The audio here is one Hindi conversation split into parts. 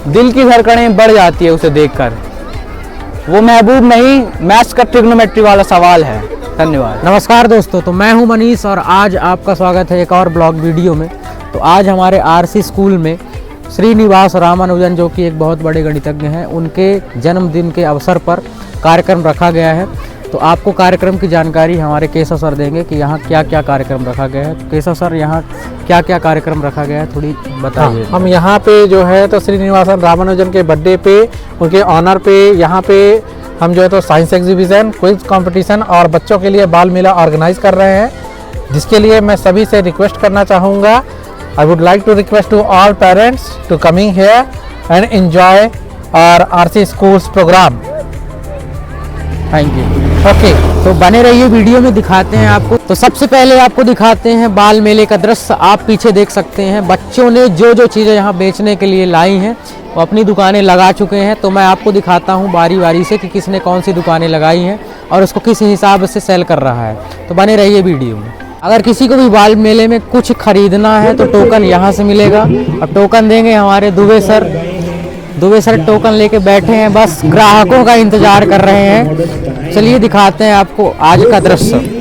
दिल की धड़कनें बढ़ जाती है उसे देखकर। वो महबूब नहीं, मैथ्स का ट्रिग्नोमेट्री वाला सवाल है। धन्यवाद। नमस्कार दोस्तों, तो मैं हूं मनीष और आज आपका स्वागत है एक और ब्लॉग वीडियो में। तो आज हमारे आरसी स्कूल में श्रीनिवास रामानुजन, जो कि एक बहुत बड़े गणितज्ञ हैं, उनके जन्मदिन के अवसर पर कार्यक्रम रखा गया है। तो आपको कार्यक्रम की जानकारी हमारे केशव सर देंगे कि यहाँ क्या क्या कार्यक्रम रखा गया है। तो केशव सर, यहाँ क्या क्या कार्यक्रम रखा गया है, थोड़ी बताइए। हम यहाँ पे जो है तो श्रीनिवासन रामानुजन के बर्थडे पे, उनके ऑनर पे यहाँ पे हम जो है तो साइंस एग्जीबिशन, क्विज कंपटीशन और बच्चों के लिए बाल मेला ऑर्गेनाइज कर रहे हैं, जिसके लिए मैं सभी से रिक्वेस्ट करना चाहूँगा। I would like to request to all parents to coming here and enjoy our RC schools programme. Thank you. Okay, तो बने रहिए, वीडियो में दिखाते हैं आपको। तो सबसे पहले आपको दिखाते हैं बाल मेले का दृश्य। आप पीछे देख सकते हैं बच्चों ने जो जो चीज़ें यहाँ बेचने के लिए लाई हैं वो अपनी दुकानें लगा चुके हैं। तो मैं आपको दिखाता हूँ बारी बारी से कि किसने कौन सी दुकानें लगाई हैं और उसको किस हिसाब से सेल कर रहा है। तो बने रहिए वीडियो में। अगर किसी को भी बाल मेले में कुछ खरीदना है तो टोकन यहाँ से मिलेगा और टोकन देंगे हमारे Dubey sir. Dubey sir token लेके बैठे हैं, बस ग्राहकों का इंतजार कर रहे हैं। चलिए दिखाते हैं आपको आज का दृश्य।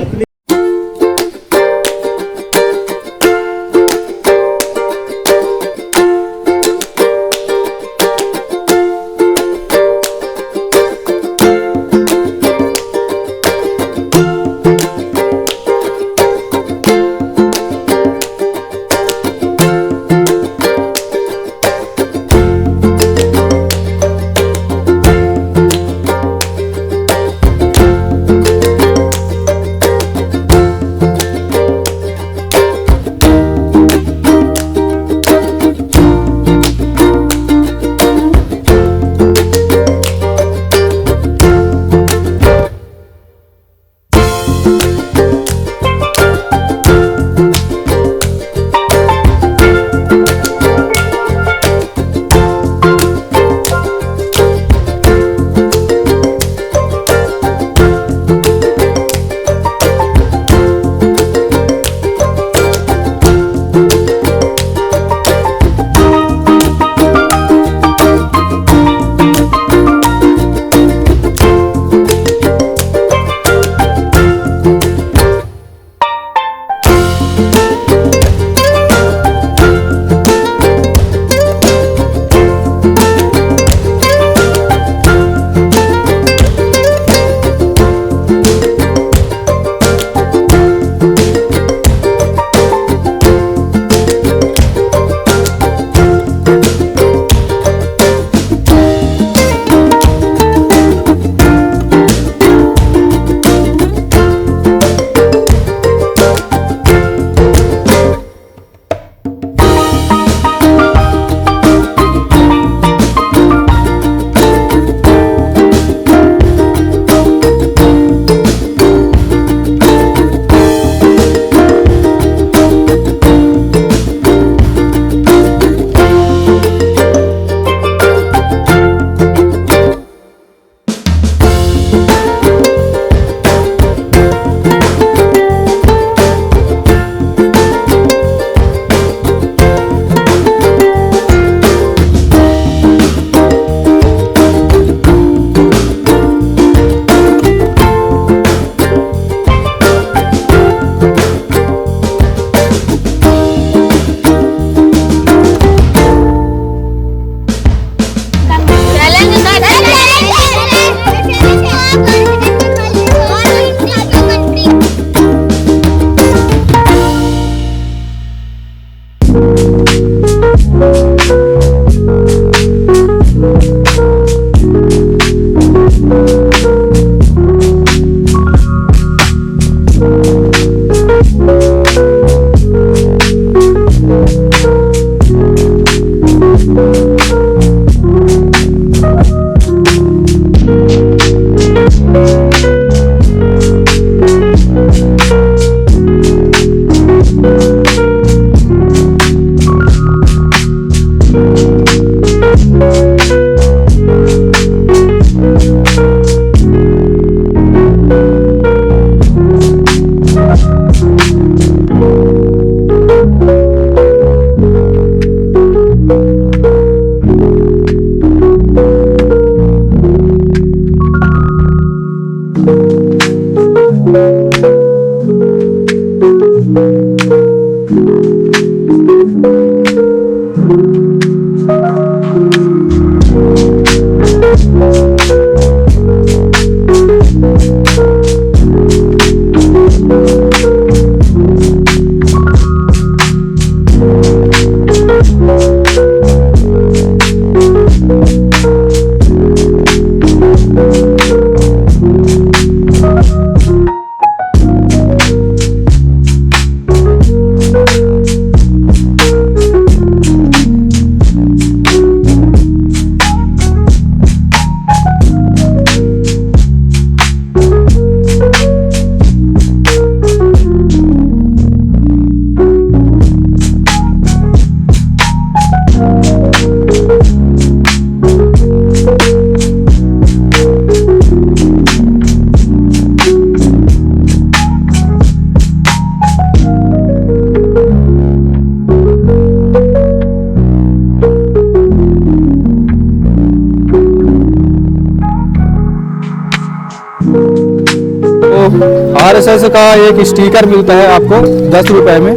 RSS का एक स्टिकर मिलता है आपको 10 रुपए में,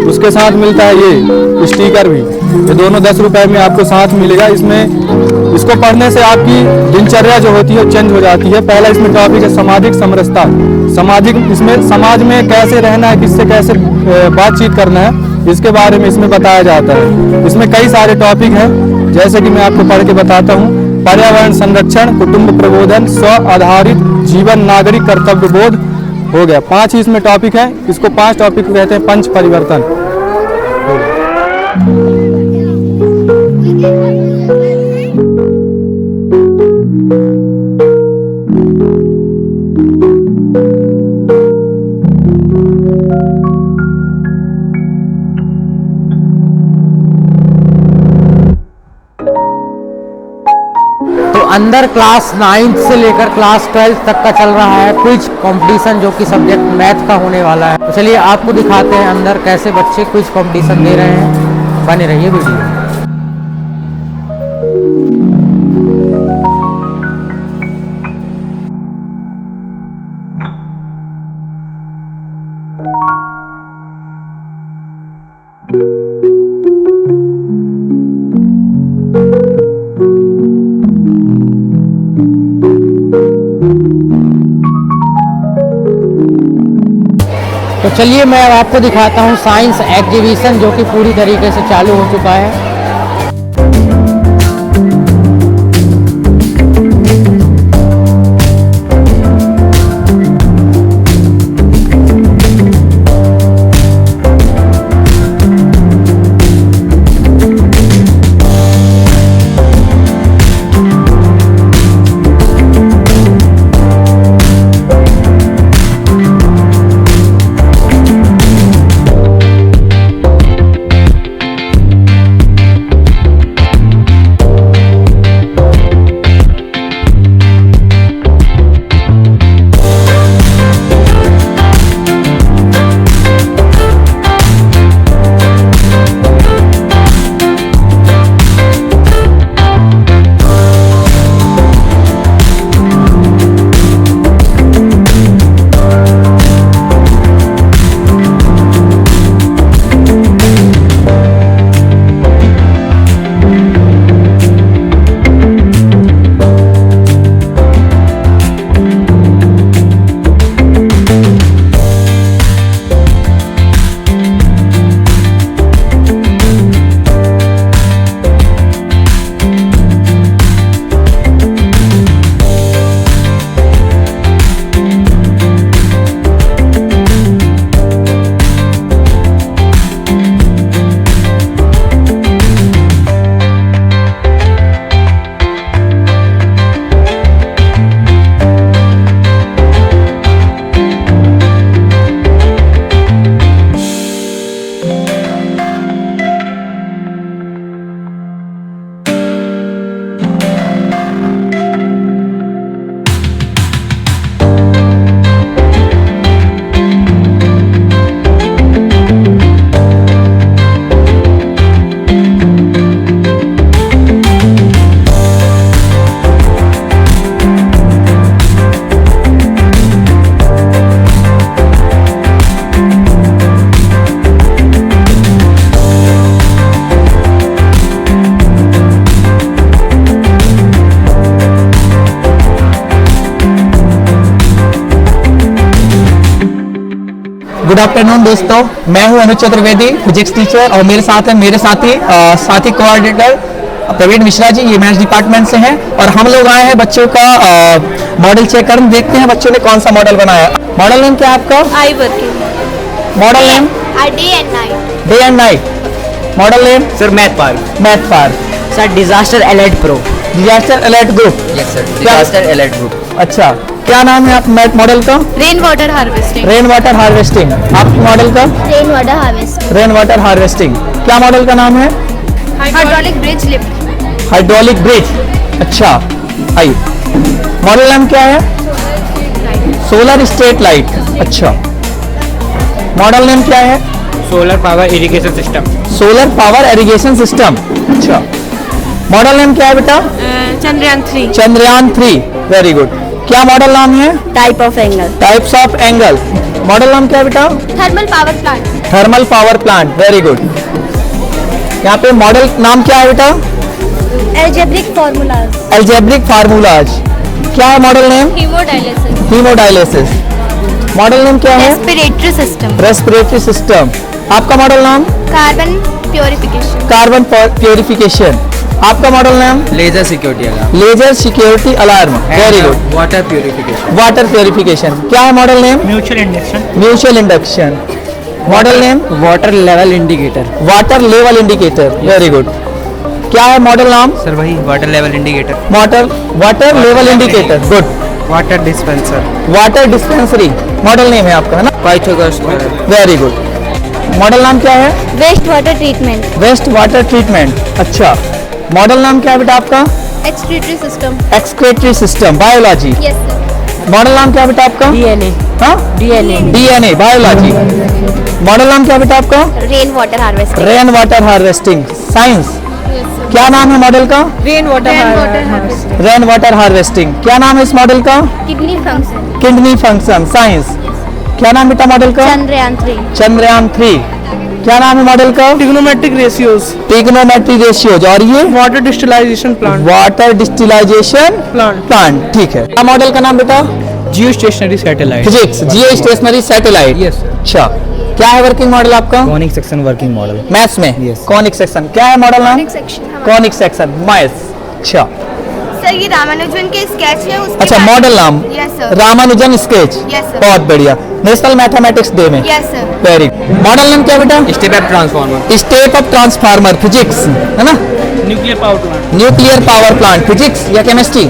उसके साथ मिलता है ये स्टिकर भी, ये दोनों 10 रुपए में आपको साथ मिलेगा। इसमें इसको पढ़ने से आपकी दिनचर्या जो होती है चेंज हो जाती है। पहला इसमें टॉपिक है सामाजिक समरसता, सामाजिक, इसमें समाज में कैसे रहना है, किससे कैसे बातचीत करना है, इसके बारे में इसमें बताया जाता है। इसमें कई सारे टॉपिक हैं, जैसे कि मैं आपको पढ़ के बताता हूँ। पर्यावरण संरक्षण, कुटुंब प्रबोधन, स्व आधारित जीवन, नागरिक कर्तव्य बोध, हो गया। 5 इसमें टॉपिक हैं। इसको 5 टॉपिक को कहते हैं पंच परिवर्तन। अंदर क्लास 9th से लेकर क्लास 12th तक का चल रहा है क्विज कंपटीशन, जो कि सब्जेक्ट मैथ का होने वाला है। तो चलिए आपको दिखाते हैं अंदर कैसे बच्चे क्विज कंपटीशन दे रहे हैं। बने रहिए वीडियो में। तो चलिए मैं अब आपको दिखाता हूँ साइंस एग्जीबिशन, जो कि पूरी तरीके से चालू हो चुका है। गुड आफ्टरनून दोस्तों, मैं हूं अनुज चतुर्वेदी, फिजिक्स टीचर, और मेरे साथ है मेरे साथी कोऑर्डिनेटर प्रवीण मिश्रा जी, ये मैथ्स डिपार्टमेंट से हैं। और हम लोग आए हैं बच्चों का मॉडल चेक करने, देखते हैं बच्चों ने कौन सा मॉडल बनाया। मॉडल नेम क्या है आपका? I working. Model name? Day and night. Day and night. Model name? Sir math park. Math park. Sir disaster alert pro. Disaster alert group. Yes sir, disaster alert group. अच्छा, क्या नाम है आप मैथ मॉडल का? Rain water harvesting. Rain water harvesting. आपके मॉडल का? Rain water harvesting. Rain water harvesting. क्या मॉडल का नाम है? Hydraulic bridge lift. Hydraulic bridge. अच्छा, आइए। मॉडल नेम क्या है? Solar street light. अच्छा, मॉडल नेम क्या है? Solar power irrigation system. Solar power irrigation system. अच्छा, मॉडल नेम क्या है बेटा? चंद्रयान 3। चंद्रयान 3। Very good. क्या मॉडल नाम है? Type of angle. Types of angle. Model नाम क्या है बेटा? Thermal power plant. Thermal power plant, very good. यहाँ पे मॉडल नाम क्या है बेटा? Algebraic formulas. Algebraic formulas. क्या है model name? Hemodialysis. Haemodialysis. Model name क्या है? Respiratory system. Respiratory system. आपका मॉडल नाम? Carbon purification. Carbon purification. आपका मॉडल नाम? Laser security alarm, laser security alarm, very good. Water purification, water purification. क्या है model name? Mutual induction. Model name? Water level indicator. Water level indicator, very good. क्या है मॉडल नाम? सर वही water level indicator. Water level indicator, good. Water dispenser, water dispensary model name है आपका, है ना? Very good. मॉडल नाम क्या है? Waste water treatment. Waste water treatment. अच्छा, मॉडल नाम क्या है बेटा आपका? Excretory system. Excretory system, biology. Yes sir. Model नाम क्या है बेटा आपका? DNA. हाँ, डीएनए, बायोलॉजी। मॉडल नाम क्या है बेटा आपका? Rain water harvesting. Rain water harvesting, science. क्या नाम है मॉडल का? Rain water harvesting. Rain water harvesting. क्या नाम है इस मॉडल का? Kidney function. Kidney function, science. क्या नाम बेटा मॉडल का? Chandrayaan 3. चंद्रयान 3। क्या नाम है मॉडल का? Trigonometric ratios, trigonometry ratios. और ये वाटर डिस्टिलाइजेशन प्लांट, वाटर डिस्टिलाइजेशन प्लांट, ठीक है। क्या मॉडल का नाम बेटा? जियो स्टेशनरी सैटेलाइट, फिजिक्स, जियो स्टेशनरी सैटेलाइट। Yes, sir. अच्छा, क्या है वर्किंग मॉडल आपका? Conic section working model. Maths में? Yes. Conic section. क्या है मॉडल नाम? section. Conic section, maths. अच्छा सर ये रामानुजन के स्केच है उसके अच्छा, बाद- मॉडल नाम? Yes sir. Ramanujan sketch. Yes, sir. बहुत बढ़िया। नेशनल मैथमेटिक्स डे में। Yes sir. Very. Model name क्या बेटा? Step up transformer, step off transformer, physics, है ना? Nuclear power plant, nuclear power plant, physics या केमिस्ट्री?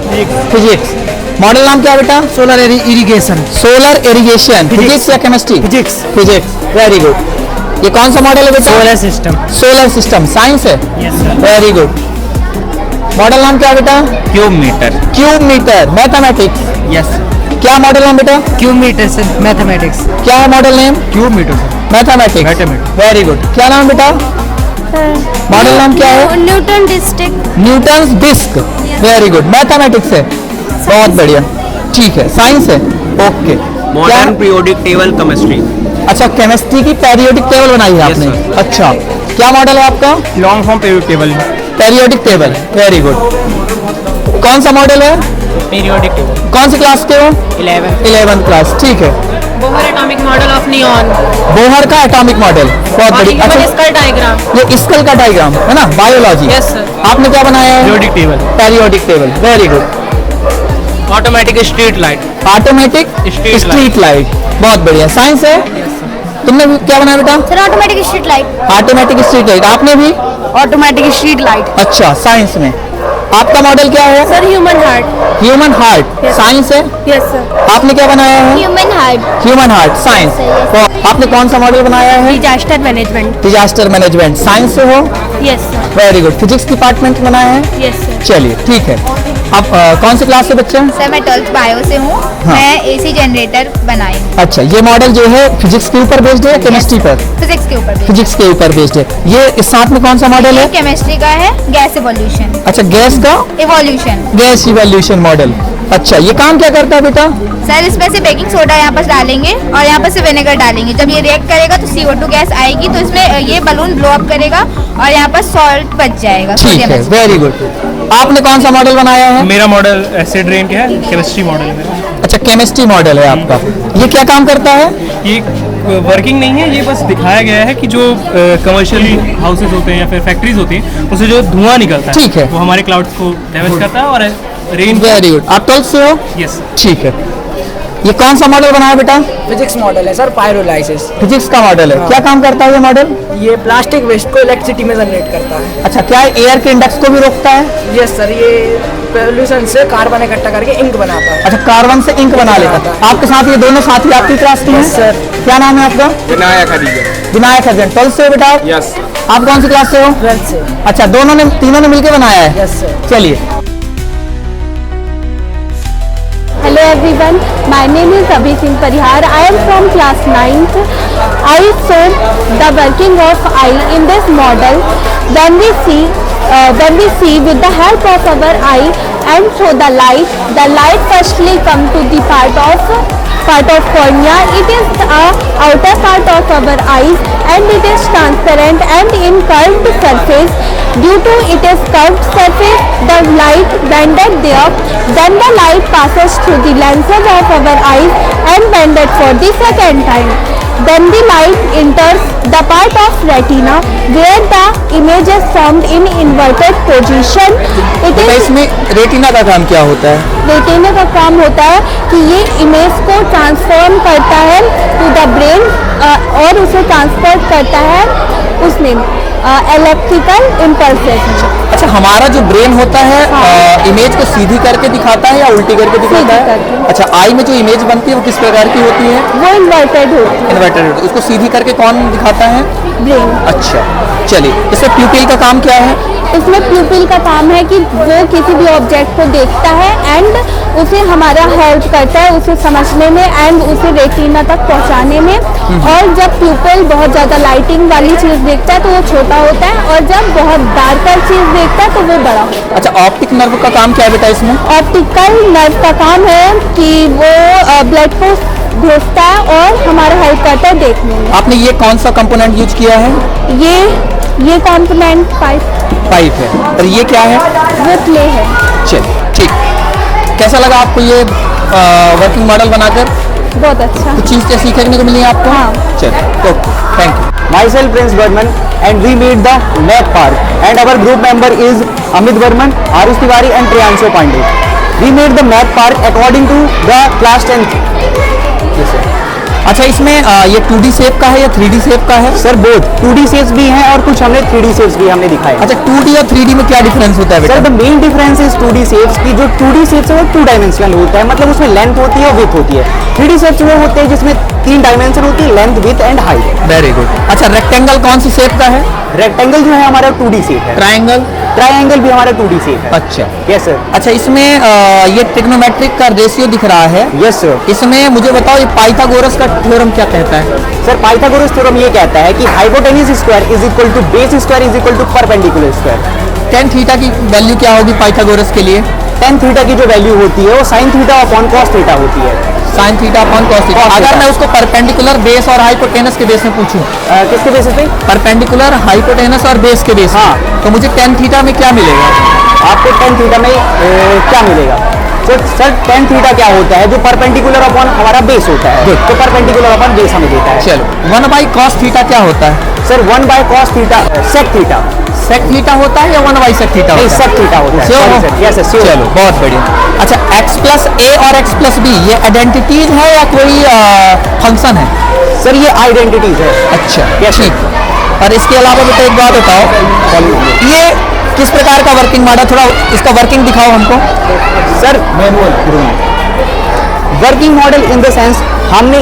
फिजिक्स। मॉडल नाम क्या बेटा? Solar irrigation. Solar irrigation, physics या chemistry? Physics. Physics, very good. ये कौन सा मॉडल है बेटा? Solar system. Solar system, science है? Very good. मॉडल नाम क्या है बेटा? Cube metre. Cube metre, mathematics. Yes, क्या मॉडल नाम बेटा? क्यूब मीटर से मैथमेटिक्स। क्या है model name? Cube metre sir. Mathematics. Mathematics. Very good. क्या नाम बेटा? मॉडल नाम क्या है? Newton district. Newton's disc, very good. Mathematics है, बहुत बढ़िया। ठीक है, साइंस है, okay. Modern periodic table chemistry, अच्छा, केमिस्ट्री की पीरियोडिक टेबल बनाई है Yes, आपने? अच्छा, क्या मॉडल है आपका? Long form periodic table, periodic table, very good. कौन सा मॉडल है? Periodic table. कौन सी क्लास के हो? 11th क्लास, ठीक है। Bohr atomic model of neon, Bohr का एटॉमिक मॉडल, बहुत बढ़िया। अच्छा, स्कल डायग्राम। ये स्कल का डायग्राम है ना, बायोलॉजी। Yes, sir. आपने क्या बनाया है? Periodic table. Periodic table, very good. Automatic street light, automatic Street street light, बहुत बढ़िया। साइंस है? तुमने भी क्या बनाया बेटा? Sir automatic street light. Automatic street light, आपने भी? Automatic street light. अच्छा, साइंस में। आपका मॉडल क्या है? Sir human heart. Human heart, science है? Yes sir. आपने क्या बनाया है? Human heart. Human heart, science. Yes, आपने कौन सा मॉडल बनाया है? Disaster management. Disaster management, science से हो? Yes sir. Very good. Physics department बनाया है? Yes sir. चलिए, ठीक है। आप कौन सी क्लास से बच्चे हैं? सर मैं 12th बायो से हूँ। हाँ। मैं एसी जनरेटर बनाई हूँ। अच्छा, ये मॉडल जो है फिजिक्स के ऊपर बेस्ड है या केमिस्ट्री पर? फिजिक्स के ऊपर भी। फिजिक्स के ऊपर बेस्ड है। ये इस साथ में कौन सा मॉडल है? केमिस्ट्री का है गैस इवोल्यूशन। अच्छा, गैस का इवोल्यूशन। Gas evolution model. अच्छा, ये काम क्या करता है बेटा? सर इसमें से बेकिंग सोडा यहाँ पर डालेंगे और यहाँ पर से विनेगर डालेंगे। जब ये रिएक्ट करेगा तो CO2 गैस आएगी, तो इसमें ये बलून ब्लो अप करेगा और यहाँ पर सॉल्ट बच जाएगा। ठीक सोडियम है, एसिड। Very good. आपने कौन सा मॉडल बनाया है? मेरा मॉडल एसिड रेन का है, केमिस्ट्री मॉडल है मेरा। अच्छा, केमिस्ट्री मॉडल है आपका। ये क्या काम करता है? ये वर्किंग नहीं है, ये बस दिखाया गया है कि जो कमर्शियल हाउसेस होते हैं या फिर फैक्ट्रीज होती हैं उससे जो धुआं निकलता है, ठीक है। वो हमारे क्लाउड्स को डैमेज करता है और रेन। Very good. आप 12th से हो? यस, ठीक है। ये कौन सा मॉडल बनाया बेटा? फिजिक्स मॉडल है सर, पायरोलाइसिस। फिजिक्स का मॉडल है। क्या काम करता है ये मॉडल? ये प्लास्टिक वेस्ट को इलेक्ट्रिसिटी में जनरेट करता है। अच्छा, क्या एयर के इंडेक्स को भी रोकता है? यस सर, ये पोल्यूशन से कार्बन इकट्ठा करके इंक बनाता है। अच्छा, कार्बन से इंक बना लेता है। आपके साथ ये दोनों साथी आपकी क्लास के हैं? सर। क्या नाम है आपका? विनायक हरिजन। विनायक हरिजन। 12th से हो बेटा? यस, आप कौन सी क्लास से हो? 12th से। अच्छा, तीनों ने मिलकर बनाया है? Yes sir. चलिए। Hello everyone, my name is Abhi Singh Parihar. I am from class 9th. I saw the working of eye in this model. Then we see with the help of our eye and through the light. The light firstly come to the part of cornea. It is the outer part of our eyes and it is transparent and in curved surface. Due to it is curved surface, the light bended there. Then the light passes through the lenses of our eyes and bended for the second time. Then the light enters the part of retina where the image is formed in inverted position. It बेटा is इसमें रेटिना का काम क्या होता है? रेटिना का काम होता है कि ये इमेज को ट्रांसफॉर्म करता है टू द ब्रेन और उसे ट्रांसपोर्ट करता है उसमें इलेक्ट्रिकल इम्पल्सेस। अच्छा, हमारा जो ब्रेन होता है इमेज को सीधी करके दिखाता है या उल्टी करके दिखाता है? करके। अच्छा, आई में जो इमेज बनती है वो किस प्रकार की होती है? वो इन्वर्टेड होती है इन्वर्टेड। उसको सीधी करके कौन दिखाता है? ब्रेन। अच्छा, चलिए, इसमें प्यूपिल का काम क्या है? इसमें प्यूपिल का काम है कि वो किसी भी ऑब्जेक्ट को देखता है एंड उसे हमारा हेल्प करता है उसे समझने में एंड उसे रेटिना तक पहुंचाने में। और जब प्यूपिल बहुत ज़्यादा लाइटिंग वाली चीज़ देखता है तो वो छोटा होता है और जब बहुत डार्कर चीज़ देखता है तो वो बड़ा होता है। अच्छा, ऑप्टिक नर्व का काम क्या है बेटा इसमें? ऑप्टिकल नर्व का काम है कि वो ब्लड को भेजता है और हमारा हेल्प करता है देखने में। आपने ये कौन सा कंपोनेंट यूज किया है? ये कंपोनेंट पाइप है। और ये क्या है? वो क्ले है। चलिए, ठीक। कैसा लगा आपको ये वर्किंग मॉडल बनाकर? बहुत अच्छा। कुछ चीज़ सीखने को मिली है आपको? हाँ। चलिए, okay, thank you. Myself Prince Burman and we made the map park and our group member is Amit Burman, Arush Tiwari and Priyanshu Pandey. We made the map park according to the class 10th. अच्छा, इसमें ये 2D शेप का है या 3D शेप का है? सर बोथ 2D शेप्स भी हैं और कुछ हमने 3D शेप्स भी हमने दिखाए। अच्छा, 2D और 3D में क्या डिफरेंस होता है बेटा? Sir the main difference is 2D shapes की। जो 2D शेप्स है वो 2 डायमेंशनल होता है, मतलब उसमें लेंथ होती है और विड्थ होती है। 3D शेप्स वो होते हैं जिसमें 3 डायमेंशन होती है, length, width and height. Very good. अच्छा, रेक्टेंगल कौन सी शेप का है? रेक्टेंगल जो है हमारा 2D शेप है। ट्रायंगल? ट्रायंगल भी हमारा 2D शेप है। अच्छा, यस सर। अच्छा, इसमें ये ट्रिग्नोमेट्रिक का रेशियो दिख रहा है। Yes sir. इसमें मुझे बताओ ये पाइथागोरस का थ्योरम क्या कहता है? सर पाइथागोरस थ्योरम ये कहता है कि hypotenuse square is equal to base square is equal to perpendicular square. tan theta की वैल्यू क्या होगी पाइथागोरस के लिए? tan थीटा की जो वैल्यू होती है वो sin theta upon cos theta होती है। sin theta upon cos theta. Cos अगर थीटा। मैं उसको परपेंडिकुलर बेस और हाइपोटेनस के बेस में पूछूं? किसके बेसिस पे? परपेंडिकुलर, हाइपोटेनस और बेस के बेस में। हाँ। तो मुझे tan थीटा में क्या मिलेगा? आपको tan थीटा में क्या मिलेगा? तो सर tan थीटा क्या होता है? जो परपेंडिकुलर अपॉन हमारा बेस होता है, तो परपेंडिकुलर अपॉन बेस हमें देता है। चलो, 1/cos थीटा क्या होता है? Sir 1/cos theta sec theta. sec theta होता है या 1/sec थीटा नहीं, होता है? sec थीटा होता है। Sure Sorry हो? sir, yes sir, sure। चलो, बहुत बढ़िया। अच्छा, x प्लस a और x प्लस b ये आइडेंटिटीज है या कोई फंक्शन है? सर ये आइडेंटिटीज है। अच्छा, Yes, sir। ठीक। और इसके अलावा बेटा एक बात बताओ, ये किस प्रकार का वर्किंग मॉडल, थोड़ा इसका वर्किंग दिखाओ हमको। Sir working model in the sense हमने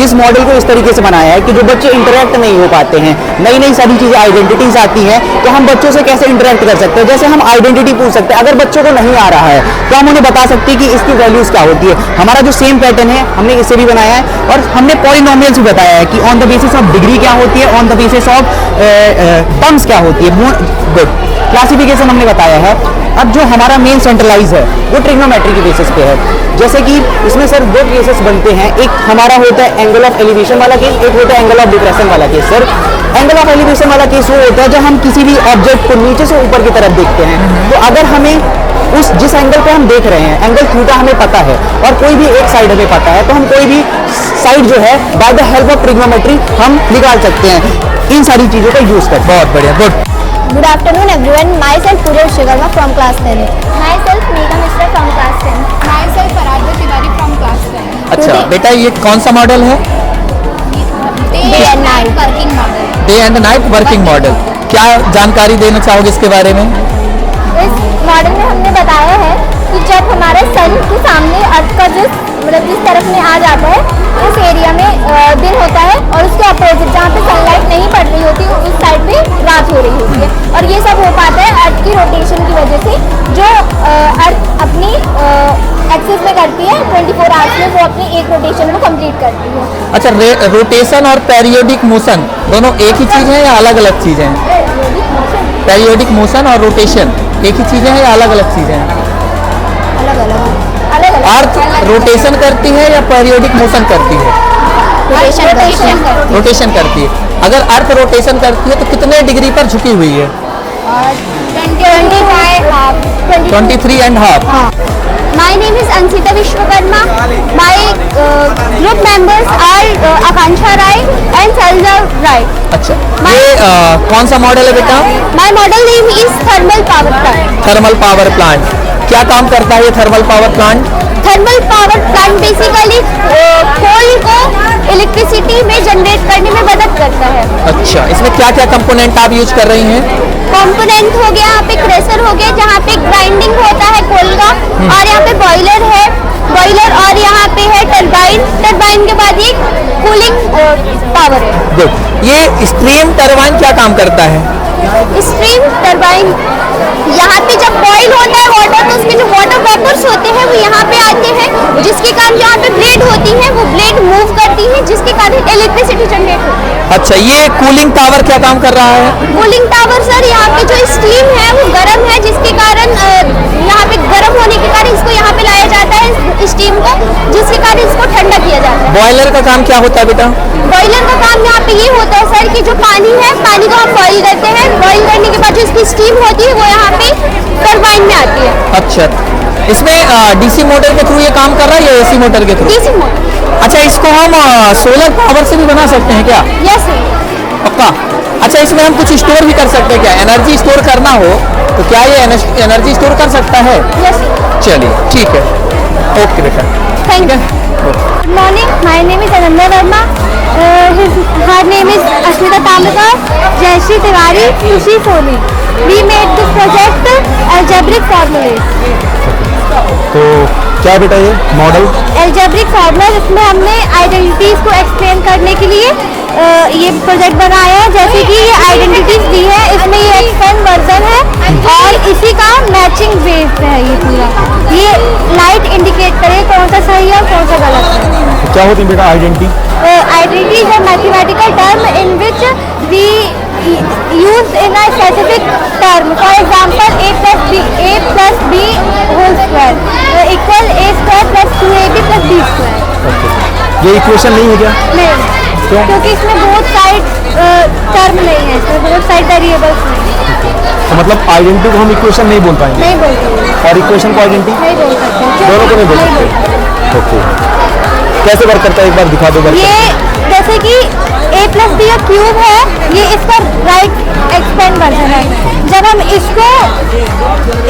इस मॉडल को इस तरीके से बनाया है कि जो बच्चे इंटरेक्ट नहीं हो पाते हैं, नई नई सारी चीज़ें आइडेंटिटीज आती हैं, तो हम बच्चों से कैसे इंटरेक्ट कर सकते हैं। जैसे हम आइडेंटिटी पूछ सकते हैं, अगर बच्चों को नहीं आ रहा है तो हम उन्हें बता सकते हैं कि इसकी वैल्यूज़ क्या होती है। हमारा जो सेम पैटर्न है हमने इससे भी बनाया है और हमने पॉलिनोमियल्स भी बताया है कि on the basis of degree क्या होती है, on the basis of terms क्या होती है। गुड क्लासिफिकेशन हमने बताया है। अब जो हमारा मेन सेंट्रलाइज है वो ट्रिग्नोमेट्री के बेसिस पे है। जैसे कि इसमें सर 2 केसेस बनते हैं, एक हमारा होता है एंगल ऑफ एलिवेशन वाला केस, एक होता है एंगल ऑफ डिप्रेशन वाला case. Sir angle of elevation वाला केस वो होता है जब हम किसी भी ऑब्जेक्ट को नीचे से ऊपर की तरफ देखते हैं, तो अगर हमें जिस एंगल पे हम देख रहे हैं एंगल थीटा हमें पता है और कोई भी एक साइड हमें पता है, तो हम कोई भी साइड जो है by the help of trigonometry हम निकाल सकते हैं। इन सारी चीज़ों का यूज़ करते हैं। बहुत बढ़िया, good. Good afternoon everyone. Myself Puresh Shigarma from class 10. Myself Megha Mishra from class 10. Myself Aradhya Tiwari from class 10. अच्छा बेटा, ये कौन सा मॉडल है? Day and night working model. Day and night working model. क्या जानकारी देना चाहोगे इसके बारे में? इस मॉडल में हमने बताया है कि जब हमारे सन के सामने अर्थ का जिस तरफ में आ जाता है, इस एरिया में दिन होता है और उसके अपोजिट जहाँ पे सनलाइट नहीं पड़ रही होती उस साइड पे रात हो रही होती है। और ये सब हो पाता है अर्थ की रोटेशन की वजह से, जो अर्थ अपनी एक्सिस में करती है 24 आवर्स में, वो अपनी एक रोटेशन को कंप्लीट करती है। अच्छा, रोटेशन और पेरियोडिक मोशन दोनों एक ही चीज़ है या अलग अलग चीज़ें हैं? पेरियोडिक मोशन और रोटेशन एक ही चीज़ें हैं या अलग अलग चीज़ें हैं? अलग अलग अर्थ रोटेशन करती है या पीरियोडिक मोशन करती है? रोटेशन करती है। अगर अर्थ रोटेशन करती है तो कितने डिग्री पर झुकी हुई है? 23.5। My name is Ansita Vishwakarma. My group members are Akansha Rai and Salja Rai. अच्छा, ये कौन सा मॉडल है बेटा? My model name is Thermal Power Plant. Thermal power plant. क्या काम करता है ये thermal power plant? Thermal power plant basically coal को इलेक्ट्रिसिटी में जनरेट करने में मदद करता है। अच्छा, इसमें क्या क्या कंपोनेंट आप यूज कर रही हैं? कंपोनेंट हो गया, यहाँ पे क्रेशर हो गया जहाँ पे ग्राइंडिंग होता है कोल का, और यहाँ पे बॉयलर है, और यहाँ पे है टरबाइन के बाद ये कूलिंग पावर है। गुड। ये स्ट्रीम टरबाइन क्या काम करता है? स्ट्रीम टरबाइन यहाँ पे जब बॉईल होता है वाटर, तो उसमें जो वाटर वेपर्स होते हैं वो यहाँ पे आते हैं, जिसके कारण यहाँ पे ब्लेड होती है, वो ब्लेड मूव करती है, जिसके कारण इलेक्ट्रिसिटी जनरेट होती है। अच्छा, ये कूलिंग टावर क्या काम कर रहा है? कूलिंग टावर सर, यहाँ पे जो स्टीम है वो गर्म है, जिसके कारण यहाँ पे गर्म होने के कारण इसको यहाँ पे लाया जाता है स्टीम को, जिसके कारण इसको ठंडा किया जाता है। बॉयलर का काम क्या होता है बेटा? बॉयलर का काम यहाँ पे ये होता है सर कि जो पानी है, पानी को हम बॉईल करते हैं, बॉईल करने के बाद जो इसकी स्टीम होती है वो यहाँ पे टरबाइन में आती है। अच्छा, इसमें डीसी मोटर के थ्रू ये काम कर रहा है या एसी मोटर के थ्रू? DC motor. अच्छा, इसको हम सोलर पावर से भी बना सकते हैं क्या? यस पक्का। अच्छा, इसमें हम कुछ स्टोर भी कर सकते हैं क्या? एनर्जी स्टोर करना हो तो क्या ये एनर्जी स्टोर कर सकता है? यस। चलिए ठीक है, ओके बेटा, thank you. Good morning, my name is Ananya Verma, her name is Asmita Tamalkar, Jayashree Tiwari, Khushi Soni. We made this project algebraic formulae. तो क्या बेटा ये मॉडल? अलजेब्रिक फॉर्मूला, इसमें हमने आइडेंटिटीज को एक्सप्लेन करने के लिए ये प्रोजेक्ट बनाया है। जैसे कि ये आइडेंटिटीज दी है, इसमें ये एक्सपेंड वर्जन है और इसी का मैचिंग बेस्ड है। ये पूरा ये लाइट इंडिकेट करे कौन सा सही है और कौन सा गलत है। क्या होती है बेटा identity? Identity is a mathematical term in which we use in a specific term. For example, a plus b whole square equal a square plus 2ab plus b square. ये इक्वेशन नहीं है क्या? नहीं, क्यों? क्योंकि इसमें बहुत साइड टर्म नहीं है, इसमें बहुत साइड वेरिएबल्स नहीं है। तो मतलब आइडेंटिटी को हम इक्वेशन नहीं बोल पाएंगे नहीं बोल सकते, और इक्वेशन को आइडेंटिटी नहीं बोल सकते, दोनों को नहीं बोल सकते। ओके, कैसे वर्क करता है एक बार दिखा दो। ये जैसे कि a प्लस बी का क्यूब है, ये इसका राइट एक्सपेंड वर्जन है। जब हम इसको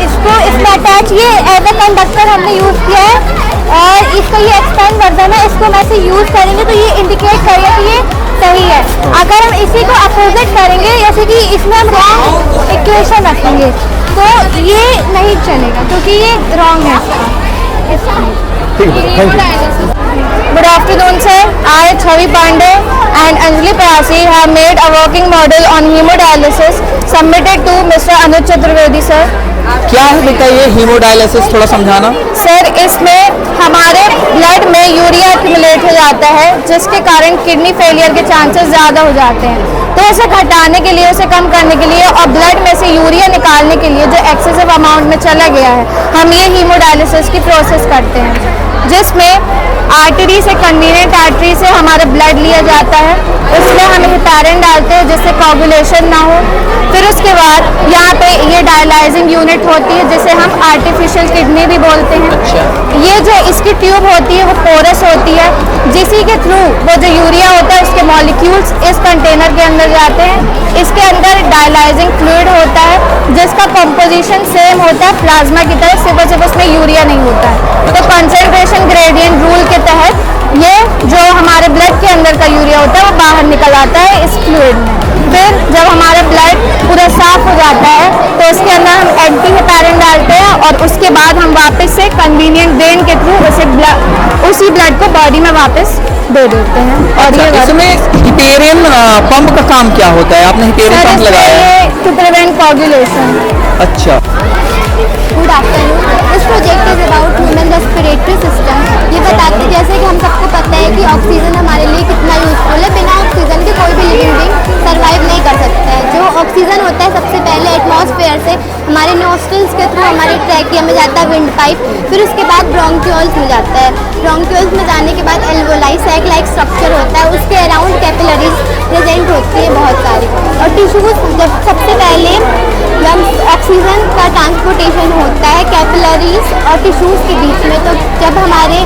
इसमें अटैच, ये एज ए कंडक्टर हमने यूज़ किया है और इसका ये एक्सपेंड वर्जन है, इसको हम ऐसे यूज़ करेंगे तो ये इंडिकेट करेगा कि ये सही है। अगर हम इसी को अपोजिट करेंगे, जैसे कि इसमें हम रॉन्ग इक्वेशन रखेंगे तो ये नहीं चलेगा, क्योंकि ये रॉन्ग है। ठीक है, thank you. Good afternoon, sir. I, Chavi Pandey and Anjali Prayasi have made a working model on hemodialysis submitted to Mr. Anuj Chaturvedi, sir. क्या है बेटा ये हीमोडायलिसिस, थोड़ा समझाना। सर, इसमें हमारे ब्लड में यूरिया एक्यूमुलेट हो जाता है, जिसके कारण किडनी फेलियर के चांसेस ज़्यादा हो जाते हैं। तो उसे घटाने के लिए, उसे कम करने के लिए और ब्लड में से यूरिया निकालने के लिए जो एक्सेसिव अमाउंट में चला गया है, हम ये हीमोडायलिसिस की प्रोसेस करते हैं, जिसमें आर्टरी से, कन्वीनियंट आर्टरी से हमारा ब्लड लिया जाता है, उसमें हम हेपारिन डालते हैं जिससे कोगुलेशन ना हो। फिर उसके बाद यहाँ पे ये डायलाइजिंग यूनिट होती है, जिसे हम आर्टिफिशियल किडनी भी बोलते हैं। अच्छा। ये जो इसकी ट्यूब होती है वो पोरस होती है, जिसी के थ्रू वो जो यूरिया होता है उसके मॉलिक्यूल्स इस कंटेनर के अंदर जाते हैं। इसके अंदर डायलाइजिंग फ्लूइड होता है, जिसका कंपोजिशन सेम होता है प्लाज्मा की तरह, सिर्फ उसमें यूरिया नहीं होता है। तो कंसंट्रेशन ग्रेडियंट रूल के तहत ये जो हमारे ब्लड के अंदर का यूरिया होता है वो बाहर निकल आता है इस फ्लूइड में। फिर जब हमारा ब्लड पूरा साफ हो जाता है तो उसके अंदर हम एंटी हेपारिन डालते हैं और उसके बाद हम वापस से कन्वीनियंट वेन के थ्रू उसी ब्लड को बॉडी में वापस दे देते हैं। और अच्छा, ये इसमें हिपेरियन पंप का काम क्या होता है? आपने हिपेरियन पंप लगाया है? To prevent coagulation. अच्छा, good afternoon. This project is about human respiratory system. ये बताते हैं, जैसे कि हम सबको पता है कि ऑक्सीजन हमारे लिए कितना यूजफुल है, बिना ऑक्सीजन के कोई भी लिविंग बीइंग सर्वाइव नहीं कर सकते हैं। जो ऑक्सीजन होता है सबसे पहले एटमॉस्फेयर से हमारे नोस्ट्रल्स के थ्रू हमारे ट्रैकिया में जाता है विंड पाइप, फिर उसके बाद ब्रोंक्यूल्स में जाता है। ब्रोंक्यूल्स में जाने के बाद एल्वोलाई सैक लाइक स्ट्रक्चर होता है, उसके अराउंड कैपिलरीज प्रेजेंट होती है बहुत सारी। और टिश्यूज जब सबसे पहले जब ऑक्सीजन का ट्रांसपोर्टेशन होता है कैपिलरीज और टिश्यूज के बीच में, तो जब हमारे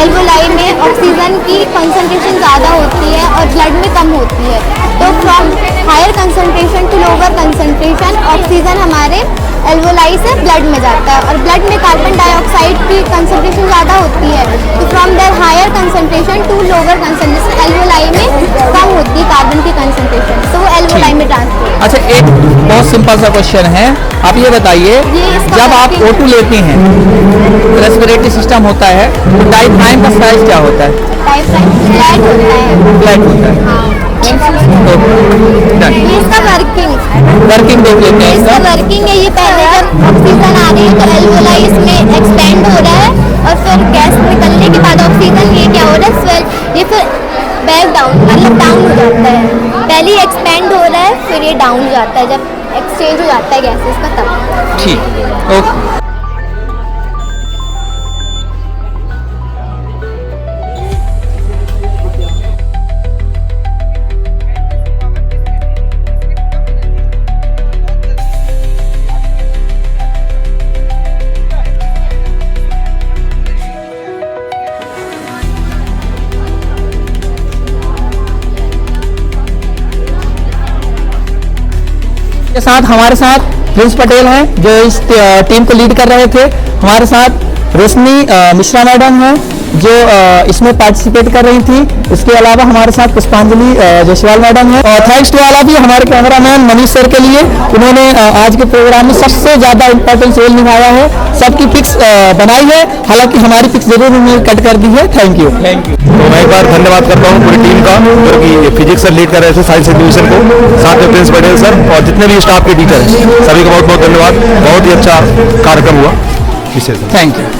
एल्वोलाई में ऑक्सीजन की कंसंट्रेशन ज़्यादा होती है और ब्लड में कम होती है, तो from higher concentration to lower concentration oxygen हमारे एल्वोलाई से ब्लड में जाता है। और ब्लड में कार्बन डाइऑक्साइड की कंसंट्रेशन ज़्यादा होती है, तो from there higher concentration to lower concentration alveoli में कम होती है कार्बन की कंसंट्रेशन, तो वो एल्वोलाई में ट्रांसफर। अच्छा, एक बहुत सिंपल सा क्वेश्चन है, आप ये बताइए जब आप O2 लेते हैं, रेस्पिरेटरी सिस्टम होता है, तो डायफ्राम का साइज क्या होता है? डायफ्राम फ्लैट होता है। फ्लैट होता है। हाँ, Done. ये इसका वर्किंग वर्किंग देख लेते हैं इसका इसका। वर्किंग है। ये पहले जब ऑक्सीजन आ रही है तो एल्वोलाई इसमें एक्सपेंड हो रहा है और फिर गैस निकलने के बाद ऑक्सीजन ये क्या हो रहा है, स्वेल, ये फिर बैक डाउन मतलब डाउन हो जाता है। पहले एक्सपेंड हो रहा है फिर ये डाउन हो जाता है, जब एक्सचेंज हो जाता है गैसेस का तब। ठीक, ओके। के साथ हमारे साथ प्रिंस पटेल हैं जो इस टीम को लीड कर रहे थे। हमारे साथ रोशनी मिश्रा मैडम हैं जो इसमें पार्टिसिपेट कर रही थी। इसके अलावा हमारे साथ पुष्पांजलि जायसवाल मैडम है। और thanks to all of you, हमारे कैमरामैन मनीष सर के लिए, उन्होंने आज के प्रोग्राम में सबसे ज़्यादा इम्पोर्टेंस रोल निभाया है। सबकी पिक्स बनाई है, हालांकि हमारी पिक्स जरूर उन्होंने कट कर दी है। Thank you. तो मैं एक बार धन्यवाद करता हूँ पूरी टीम का, जो कि फिजिक्स सर लीड कर रहे थे साइंस डिवीजन को, साथ में प्रिंस पटेल सर और जितने भी स्टाफ के टीचर हैं, सभी को बहुत बहुत धन्यवाद। बहुत ही अच्छा कार्यक्रम हुआ। Thank you.